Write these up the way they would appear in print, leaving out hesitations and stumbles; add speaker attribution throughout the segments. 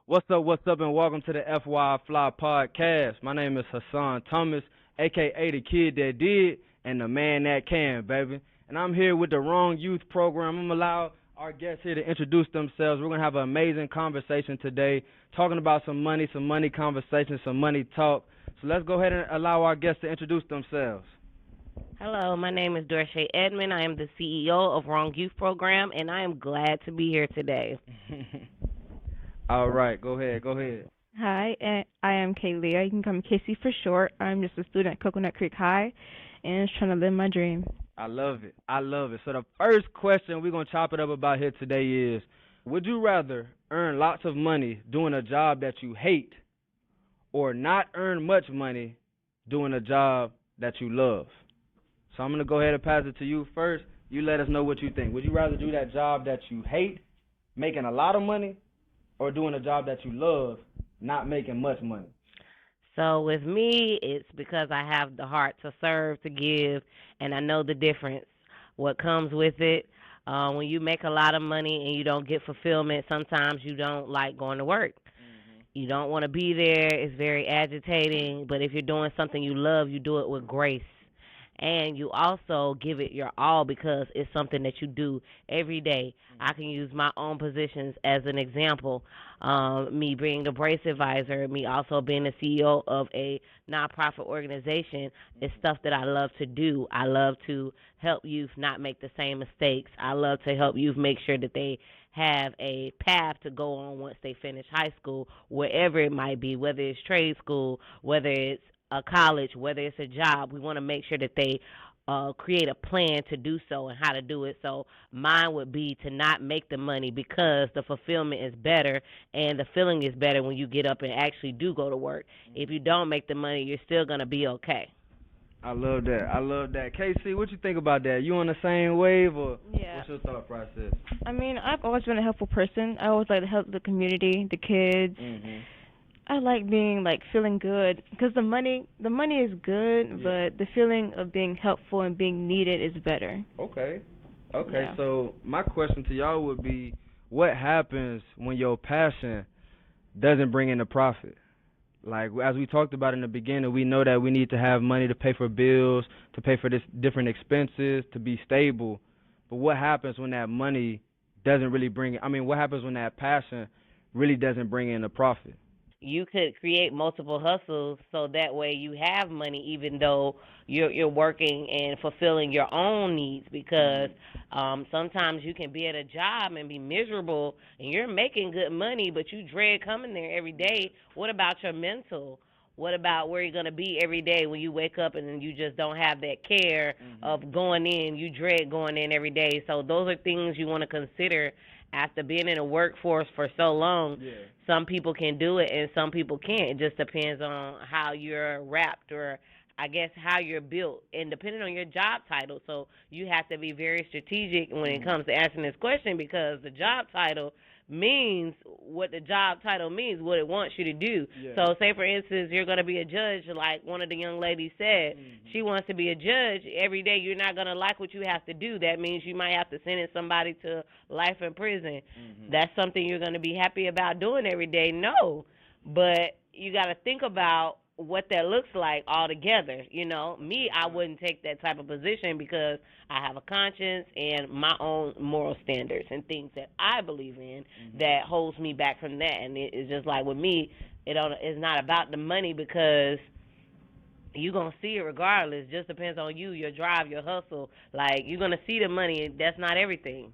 Speaker 1: What's up, and welcome to the FY Fly Podcast. My name is Hassan Thomas, aka the kid that did and the man that can, baby. And I'm here with the Wrong Youth Program. I'm gonna allow our guests here to introduce themselves. We're gonna have an amazing conversation today, talking about some money conversation, some money talk. So let's go ahead and allow our guests to introduce themselves.
Speaker 2: Hello, my name is Dorshay Edmond. I am the CEO of R.O.N.G Youth Program, and I am glad to be here today.
Speaker 1: All right, go ahead.
Speaker 3: Hi, I am Kaylee. You can call me Casey for short. I'm just a student at Coconut Creek High and just trying to live my dream.
Speaker 1: I love it. So the first question we're gonna chop it up about here today is: would you rather earn lots of money doing a job that you hate, or not earn much money doing a job that you love? So I'm gonna go ahead and pass it to you first. You let us know what you think. Would you rather do that job that you hate, making a lot of money, or doing a job that you love, not making much money?
Speaker 2: So with me, it's because I have the heart to serve, to give, and I know the difference, what comes with it. When you make a lot of money and you don't get fulfillment, sometimes you don't like going to work. You don't want to be there. It's very agitating. But if you're doing something you love, you do it with grace. And you also give it your all because it's something that you do every day. I can use my own positions as an example. Me being the brace advisor, me also being the CEO of a nonprofit organization is stuff that I love to do. I love to help youth not make the same mistakes. I love to help youth make sure that they have a path to go on once they finish high school, wherever it might be, whether it's trade school, whether it's a college, whether it's a job. We want to make sure that they create a plan to do so and how to do it. So mine would be to not make the money because the fulfillment is better and the feeling is better when you get up and actually do go to work. If you don't make the money, you're still going to be okay.
Speaker 1: I love that. KC, what you think about that? You on the same wave, or
Speaker 3: Yeah.
Speaker 1: what's your thought process?
Speaker 3: I mean, I've always been a helpful person. I always like to help the community, the kids. I like being feeling good because the money is good, but the feeling of being helpful and being needed is better.
Speaker 1: Okay.
Speaker 3: Yeah.
Speaker 1: So my question to y'all would be, what happens when your passion doesn't bring in a profit? Like, as we talked about in the beginning, we know that we need to have money to pay for bills, to pay for this different expenses, to be stable. But what happens when that money doesn't really bring? I mean, what happens when that passion really doesn't bring in a profit?
Speaker 2: You could create multiple hustles so that way you have money even though you're working and fulfilling your own needs because sometimes you can be at a job and be miserable and you're making good money but you dread coming there every day. What about your mental? What about where you're going to be every day when you wake up and then you just don't have that care of going in? You dread going in every day. So those are things you want to consider after being in a workforce for so long. Some people can do it and some people can't. It just depends on how you're wrapped or I guess how you're built and depending on your job title. So you have to be very strategic when it comes to answering this question because the job title means what the job title means, what it wants you to do. So say for instance you're going to be a judge like one of the young ladies said. She wants to be a judge. Every day you're not going to like what you have to do. That means you might have to sentence somebody to life in prison. That's something you're going to be happy about doing every day? No. But you got to think about what that looks like altogether. Me, I wouldn't take that type of position because I have a conscience and my own moral standards and things that I believe in that holds me back from that. And it's just like with me, it's not about the money because you're going to see it regardless. It just depends on you, your drive, your hustle. Like, you're going to see the money. That's not everything.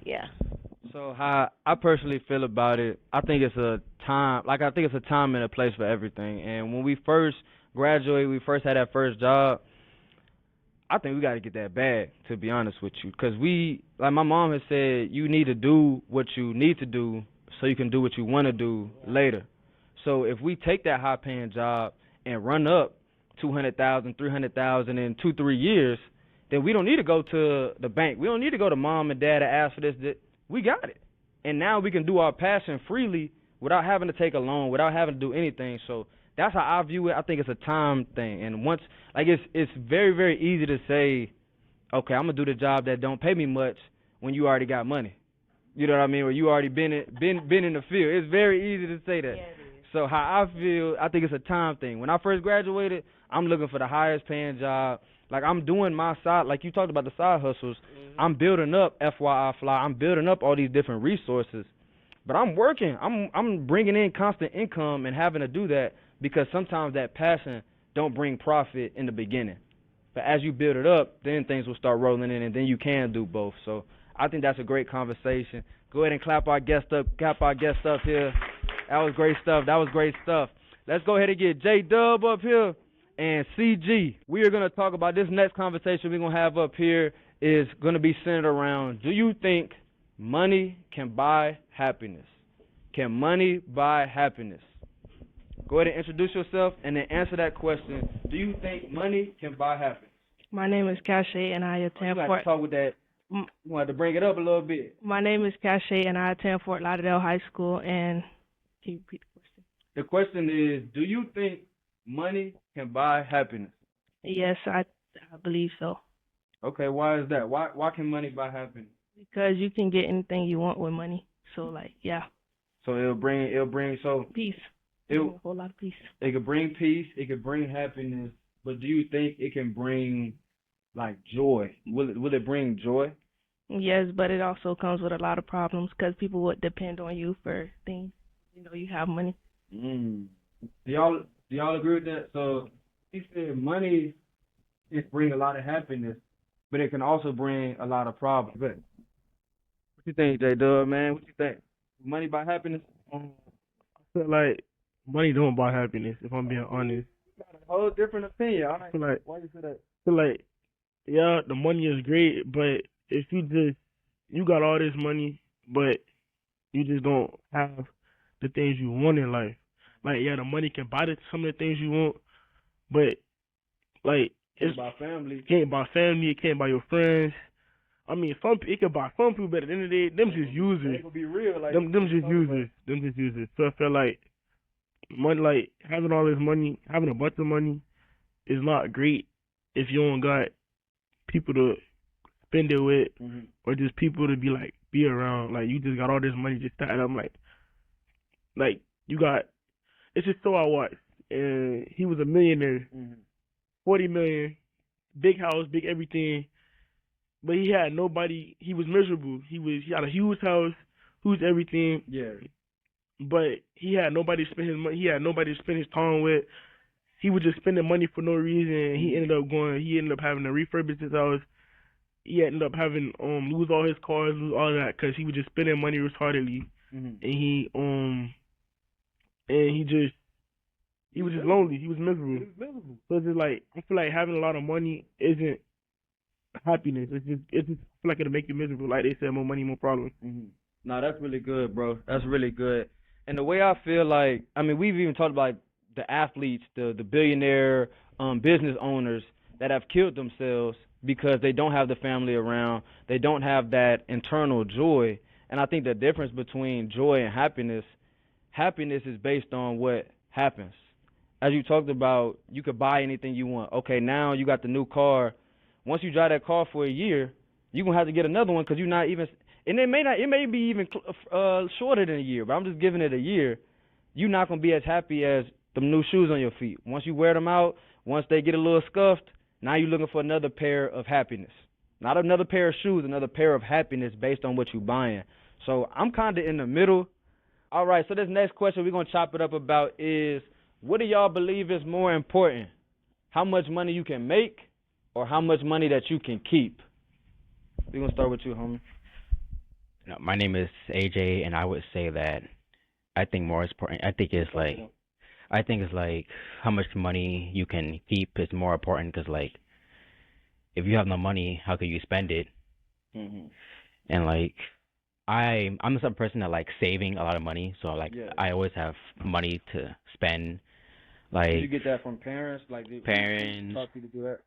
Speaker 2: Yeah.
Speaker 1: So how I personally feel about it, I think it's a time. I think it's a time and a place for everything. And when we first graduated, we first had that first job. I think we got to get that bag, to be honest with you, because like my mom has said, you need to do what you need to do so you can do what you want to do later. So if we take that high-paying job and run up 200,000, 300,000 in 2-3 years, then we don't need to go to the bank. We don't need to go to mom and dad to ask for this. We got it. And now we can do our passion freely without having to take a loan, without having to do anything. So that's how I view it. I think it's a time thing. And once, it's very, very easy to say, okay, I'm going to do the job that don't pay me much when you already got money. You know what I mean? Where you already been in the field. It's very easy to say that.
Speaker 2: Yeah, it is.
Speaker 1: So how I feel, I think it's a time thing. When I first graduated, I'm looking for the highest paying job. Like I'm doing my side, like you talked about the side hustles. I'm building up FYI Fly. I'm building up all these different resources. But I'm working. I'm bringing in constant income and having to do that because sometimes that passion don't bring profit in the beginning. But as you build it up, then things will start rolling in, and then you can do both. So I think that's a great conversation. Go ahead and clap our guest up. Clap our guest up here. That was great stuff. Let's go ahead and get J-Dub up here and CG. We are going to talk about this next conversation we're going to have up here is going to be centered around, do you think money can buy happiness? Can money buy happiness? Go ahead and introduce yourself and then answer that question. Do you think money can buy happiness?
Speaker 4: My name is Cache, and I attend
Speaker 1: You got to talk with that. You have to bring it up a little bit.
Speaker 4: My name is Cache, and I attend Fort Lauderdale High School. And can you repeat the question?
Speaker 1: The question is, do you think money can buy happiness?
Speaker 4: Yes, I believe so.
Speaker 1: Okay, why is that? Why can money buy happiness?
Speaker 4: Because you can get anything you want with money. So yeah.
Speaker 1: So it'll bring
Speaker 4: Peace.
Speaker 1: A
Speaker 4: whole lot of peace.
Speaker 1: It could bring peace, it could bring happiness, but do you think it can bring like joy? Will it bring joy?
Speaker 4: Yes, but it also comes with a lot of problems because people would depend on you for things. You have money.
Speaker 1: Do y'all agree with that? So he said money it bring a lot of happiness, but it can also bring a lot of problems. But what you think, J-Dub, man? What you think? Money buy happiness?
Speaker 5: I feel like money don't buy happiness, if I'm being honest.
Speaker 1: You got a whole different opinion.
Speaker 5: I feel like,
Speaker 1: why you say that?
Speaker 5: yeah, the money is great, but if you got all this money, but you just don't have the things you want in life. Like, yeah, the money can buy some of the things you want, but, like,
Speaker 1: Can't buy family.
Speaker 5: It can't buy family, it can't buy your friends. I mean, it can buy some people, but at the end of the day, them just users.
Speaker 1: They be real, like
Speaker 5: them just users. Them just users. So I feel like money, like having all this money, having a bunch of money, is not great if you don't got people to spend it with, or just people to be around. Like you just got all this money just started. I'm like you got. It's just so I watched, and he was a millionaire, 40 million, big house, big everything. But he had nobody. He was miserable. He had a huge house, huge everything.
Speaker 1: Yeah.
Speaker 5: But he had nobody to spend his money. He had nobody to spend his time with. He was just spending money for no reason. He ended up having to refurbish his house. He ended up having lose all his cars, lose all that, because he was just spending money retardedly. And he was just lonely. He was miserable. So it's just like I feel like having a lot of money isn't happiness. It's just I feel like it'll make you miserable. Like they said, more money, more problems.
Speaker 1: No, that's really good, bro. That's really good. And the way I feel like, I mean, we've even talked about the athletes, the billionaire business owners that have killed themselves because they don't have the family around. They don't have that internal joy. And I think the difference between joy and happiness is based on what happens. As you talked about, you could buy anything you want. Okay, now you got the new car. Once you drive that car for a year, you're going to have to get another one because you're not even, and it may be even shorter than a year, but I'm just giving it a year. You're not going to be as happy as the new shoes on your feet. Once you wear them out, once they get a little scuffed, now you're looking for another pair of happiness. Not another pair of shoes, another pair of happiness based on what you're buying. So I'm kind of in the middle. All right, so this next question we're going to chop it up about is, what do y'all believe is more important? How much money you can make or how much money that you can keep? We're going to start with you, homie.
Speaker 6: My name is AJ, and I would say that I think more is important. I think it's like how much money you can keep is more important because, like, if you have no money, how can you spend it? And, like, I'm the type of person that likes saving a lot of money, so, like, I always have money to spend. Like,
Speaker 1: did you get that from parents? Like,
Speaker 6: parents.
Speaker 1: Taught you to do that?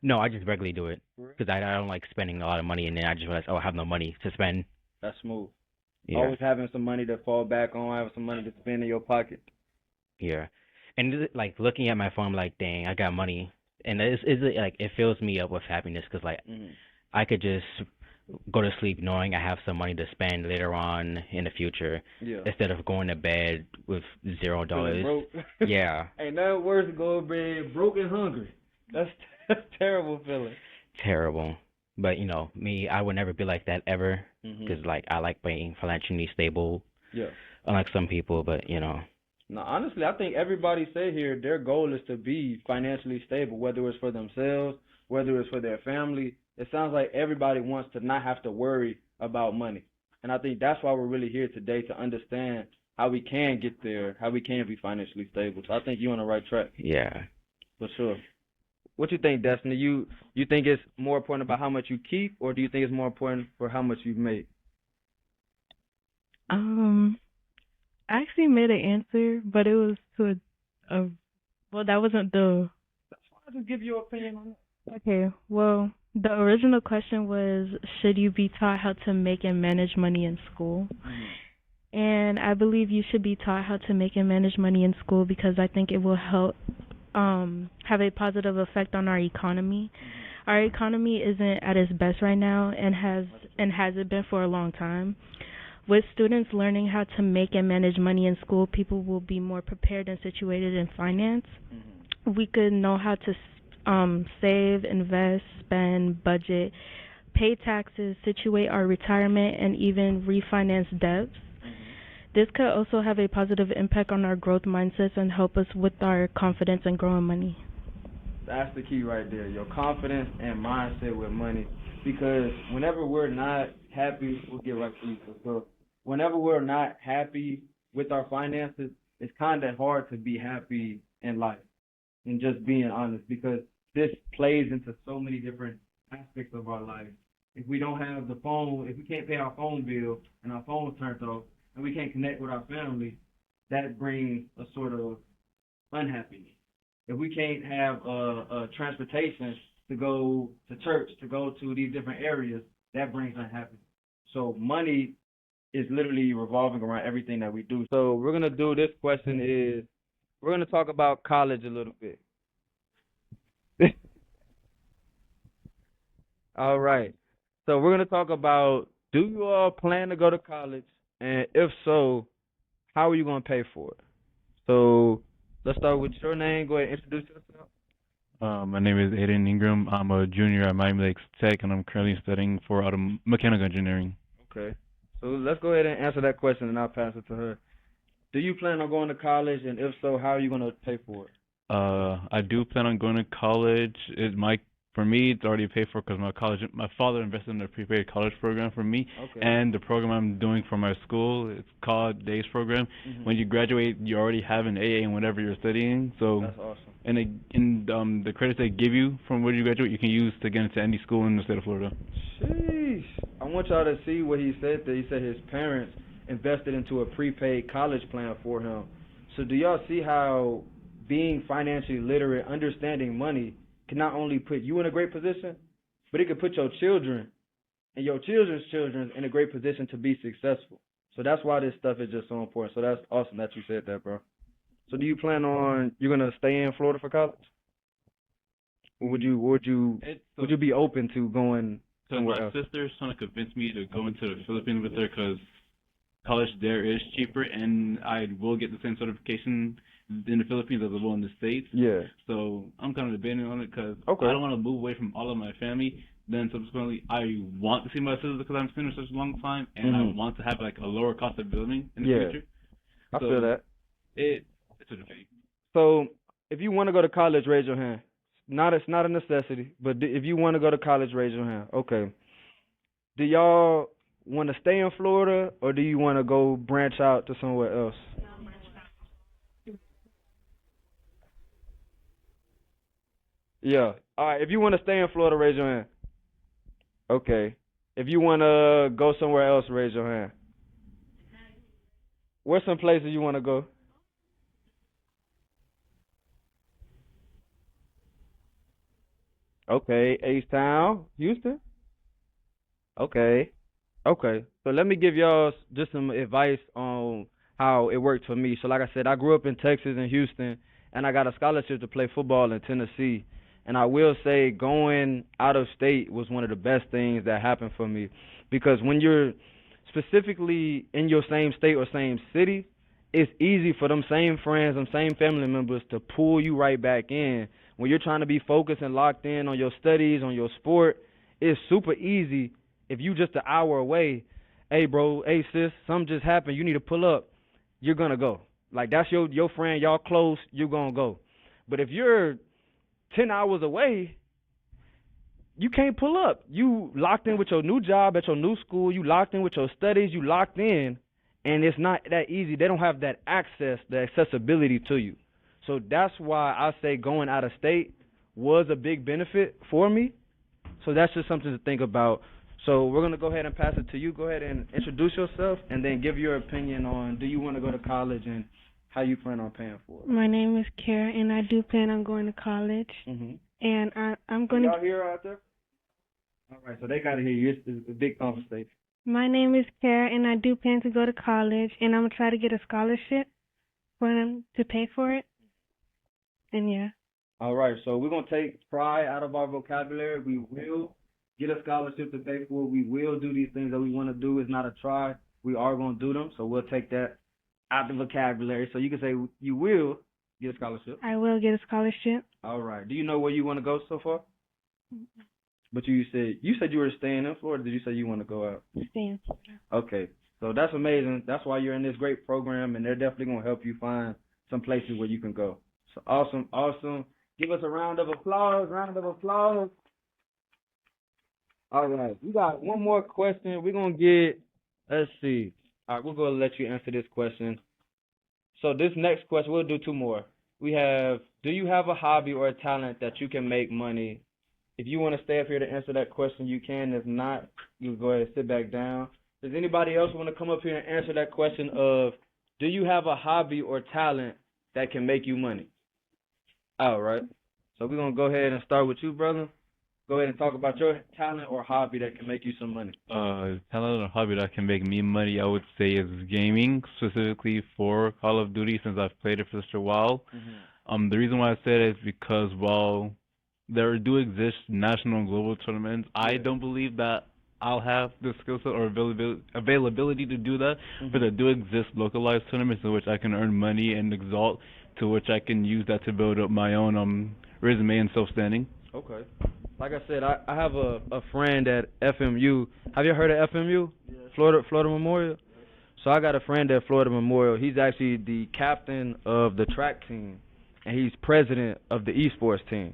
Speaker 6: No, I just regularly do it because I don't like spending a lot of money, and then I just realize, I have no money to spend.
Speaker 1: That's smooth.
Speaker 6: Yeah.
Speaker 1: Always having some money to fall back on, having some money to spend in your pocket.
Speaker 6: Yeah. And, like, looking at my phone, I'm like, dang, I got money. And it fills me up with happiness because, like, I could just go to sleep knowing I have some money to spend later on in the future
Speaker 1: Yeah.
Speaker 6: instead of going to bed with $0.
Speaker 1: Feeling broke.
Speaker 6: Yeah,
Speaker 1: Ain't nothing worse than going to bed broke and hungry. That's that's terrible feeling.
Speaker 6: terrible. But me, I would never be like that ever
Speaker 1: Mhm.
Speaker 6: because like I like being financially stable,
Speaker 1: Yeah.
Speaker 6: unlike some people. But
Speaker 1: No, honestly, I think everybody say here their goal is to be financially stable, whether it's for themselves, whether it's for their family. It sounds like everybody wants to not have to worry about money. And I think that's why we're really here today to understand how we can get there, how we can be financially stable. So I think you're on the right track
Speaker 6: yeah.
Speaker 1: for sure. What you think, Destiny? You think it's more important about how much you keep, or do you think it's more important for how much you make?
Speaker 4: Um, I actually made an answer, but it was to a well, that wasn't the
Speaker 1: I'll just give your opinion on it.
Speaker 4: okay. Well, the original question was, should you be taught how to make and manage money in school? And I believe you should be taught how to make and manage money in school because I think it will help have a positive effect on our economy. Our economy isn't at its best right now and hasn't been for a long time. With students learning how to make and manage money in school, people will be more prepared and situated in finance. We could know how to save, invest, spend, budget, pay taxes, situate our retirement, and even refinance debts. This could also have a positive impact on our growth mindsets and help us with our confidence and growing money.
Speaker 1: That's the key right there. Your confidence and mindset with money. Because whenever we're not happy, we'll get right to you. So whenever we're not happy with our finances, it's kind of hard to be happy in life. And just being honest, because this plays into so many different aspects of our life. If we don't have the phone, if we can't pay our phone bill and our phone's turned off, and we can't connect with our family, that brings a sort of unhappiness. If we can't have transportation to go to church, to go to these different areas, that brings unhappiness. So money is literally revolving around everything that we do. So we're gonna do this question is we're gonna talk about college a little bit. All right. So we're gonna talk about, do you all plan to go to college, and if so, how are you gonna pay for it? So let's start with your name. Go ahead and introduce yourself.
Speaker 7: My name is Aiden Ingram. I'm a junior at Miami Lakes Tech, and I'm currently studying for mechanical engineering.
Speaker 1: Okay. So let's go ahead and answer that question, and I'll pass it to her. Do you plan on going to college, and if so, how are you gonna pay for it?
Speaker 7: I do plan on going to college. For me, it's already paid for because my father invested in a prepaid college program for me,
Speaker 1: Okay.
Speaker 7: and the program I'm doing for my school, it's called DAYS program. When you graduate, you already have an AA in whatever you're studying. So,
Speaker 1: That's awesome.
Speaker 7: and the credits they give you from where you graduate, you can use to get into any school in the state of Florida.
Speaker 1: Sheesh. I want y'all to see what he said there. He said his parents invested into a prepaid college plan for him. So do y'all see how being financially literate, understanding money, can not only put you in a great position, but it could put your children and your children's children in a great position to be successful. So that's why this stuff is just so important. So that's awesome that you said that, bro. So do you plan on you're gonna stay in Florida for college? Or would you be open to going
Speaker 7: So
Speaker 1: somewhere
Speaker 7: my
Speaker 1: else?
Speaker 7: sister's trying to convince me to go into the Philippines with her because college there is cheaper, and I will get the same certification in the Philippines as I will in the States.
Speaker 1: Yeah.
Speaker 7: So I'm kind of debating on it because
Speaker 1: Okay.
Speaker 7: I don't want to move away from all of my family. Then subsequently, I want to see my sister because I'm spending such a long time, and I want to have like a lower cost of living in the future.
Speaker 1: I feel that.
Speaker 7: It's a debate.
Speaker 1: So if you want to go to college, raise your hand. It's not a necessity, but if you want to go to college, raise your hand. Okay. Do y'all want to stay in Florida, or do you want to go branch out to somewhere else? Yeah. All right. If you want to stay in Florida, raise your hand. Okay. If you want to go somewhere else, raise your hand. Where's some places you want to go? Okay. H-Town, Houston. Okay. Okay. So let me give y'all just some advice on how it worked for me. So like I said, I grew up in Texas and Houston, and I got a scholarship to play football in Tennessee. And I will say going out of state was one of the best things that happened for me, because when you're specifically in your same state or same city, it's easy for them same friends, them same family members to pull you right back in. When you're trying to be focused and locked in on your studies, on your sport, it's super easy if you just an hour away. Hey bro, hey sis, something just happened, you need to pull up. You're gonna go. Like that's your friend, y'all close, you're gonna go. But if you're 10 hours away, you can't pull up. You locked in with your new job at your new school. You locked in with your studies. You locked in, and it's not that easy. They don't have that access, the accessibility to you. So that's why I say going out of state was a big benefit for me. So that's just something to think about. So we're gonna go ahead and pass it to you. Go ahead and introduce yourself, and then give your opinion on do you want to go to college and how you plan on paying for it.
Speaker 8: My name is Kara, and I do plan on going to college. And I'm going
Speaker 1: Y'all hear out there? All right, so they gotta hear you. It's a big conversation.
Speaker 8: My name is Kara, and I do plan to go to college, and I'm gonna try to get a scholarship for them to pay for it. And yeah.
Speaker 1: All right, so we're gonna take try out of our vocabulary. We will get a scholarship to pay for it. We will do these things that we want to do. It's not a try. We are gonna do them. So we'll take that out the vocabulary. So you can say you will get a scholarship.
Speaker 8: I will get a scholarship.
Speaker 1: All right. Do you know where you want to go so far? But you said you were staying in Florida. Did you say you want to go out?
Speaker 8: Staying in Florida.
Speaker 1: Okay. So that's amazing. That's why you're in this great program, and they're definitely gonna help you find some places where you can go. So awesome, awesome. Give us a round of applause. Round of applause. All right. We got one more question. We're gonna get. Let's see. All right. We're gonna let you answer this question. So this next question, we'll do two more. We have, do you have a hobby or a talent that you can make money? If you want to stay up here to answer that question, you can. If not, you go ahead and sit back down. Does anybody else want to come up here and answer that question of, do you have a hobby or talent that can make you money? All right. So we're going to go ahead and start with you, brother. Go ahead and talk about your talent or hobby that can make you some money.
Speaker 7: Talent or hobby that can make me money, I would say, is gaming, specifically for Call of Duty, since I've played it for such a while. The reason why I say that is because while there do exist national and global tournaments, I don't believe that I'll have the skill set or availability to do that, but there do exist localized tournaments in which I can earn money and exalt, to which I can use that to build up my own resume and self-standing.
Speaker 1: Okay. Like I said, I have a friend at FMU. Have you heard of FMU? Yes. Florida Memorial? Yes. So I got a friend at Florida Memorial. He's actually the captain of the track team, and he's president of the esports team.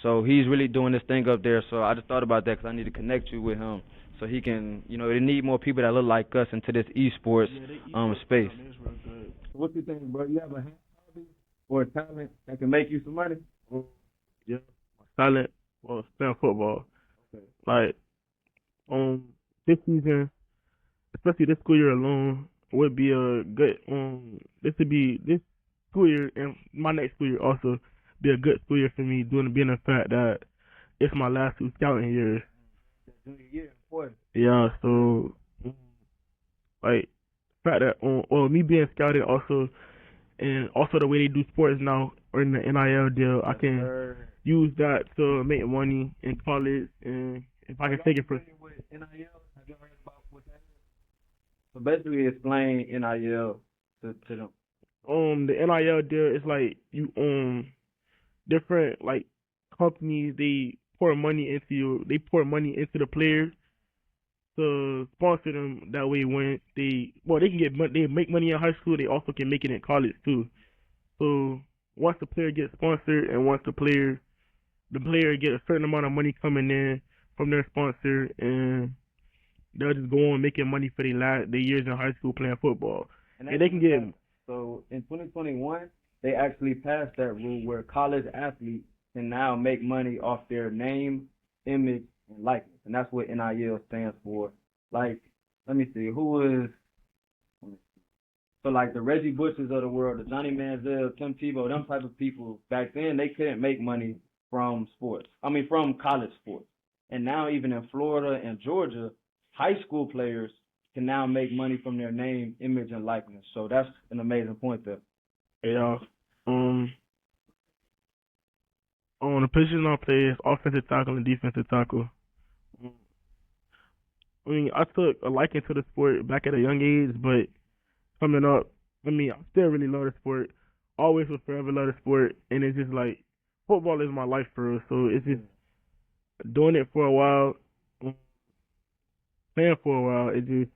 Speaker 1: So he's really doing this thing up there. So I just thought about that because I need to connect you with him so he can, they need more people that look like us into this esports space. What you think, bro? You have a hobby or a talent that can make you some money?
Speaker 5: Yeah, talent. Well, playing football. Okay. Like, this season, especially this school year alone, would be a good, this school year and my next school year also be a good school year for me, being the fact that it's my last two scouting years.
Speaker 1: Junior year, important.
Speaker 5: Yeah, so, like, the fact that, me being scouted also, and also the way they do sports now, or in the NIL deal, I can use that to make money in college, and if I can take it for
Speaker 1: with NIL, have you heard about what that is? So basically, explain NIL to them.
Speaker 5: The NIL deal is like you different like companies, they pour money into the players to sponsor them. That way, when they make money in high school, they also can make it in college too. So once the player gets sponsored, and once the player get a certain amount of money coming in from their sponsor, and they'll just go on making money for their years in high school playing football. And they can get.
Speaker 1: So in 2021, they actually passed that rule where college athletes can now make money off their name, image, and likeness, and that's what NIL stands for. Like, let me see, so like the Reggie Bushes of the world, the Johnny Manziel, Tim Tebow, them type of people, back then they couldn't make money from college sports. And now even in Florida and Georgia, high school players can now make money from their name, image, and likeness. So that's an amazing point there.
Speaker 5: Yeah. On the position I play is offensive tackle and defensive tackle. I mean, I took a liking to the sport back at a young age, but coming up, I mean, I still really love the sport. Always will forever love the sport, and it's just like football is my life for real. So it's just doing it for a while, playing for a while. It just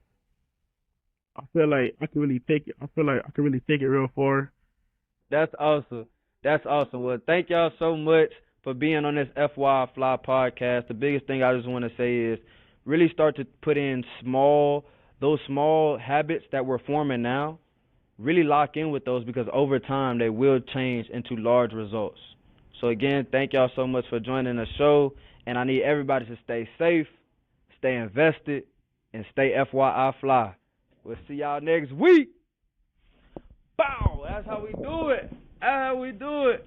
Speaker 5: I feel like I can really take it. I feel like I can really take it real far.
Speaker 1: That's awesome. That's awesome. Well, thank y'all so much for being on this FY Fly podcast. The biggest thing I just want to say is really start to put in those small habits that we're forming now. Really lock in with those because over time they will change into large results. So again, thank y'all so much for joining the show, and I need everybody to stay safe, stay invested, and stay FYI Fly. We'll see y'all next week. Bow! That's how we do it. That's how we do it.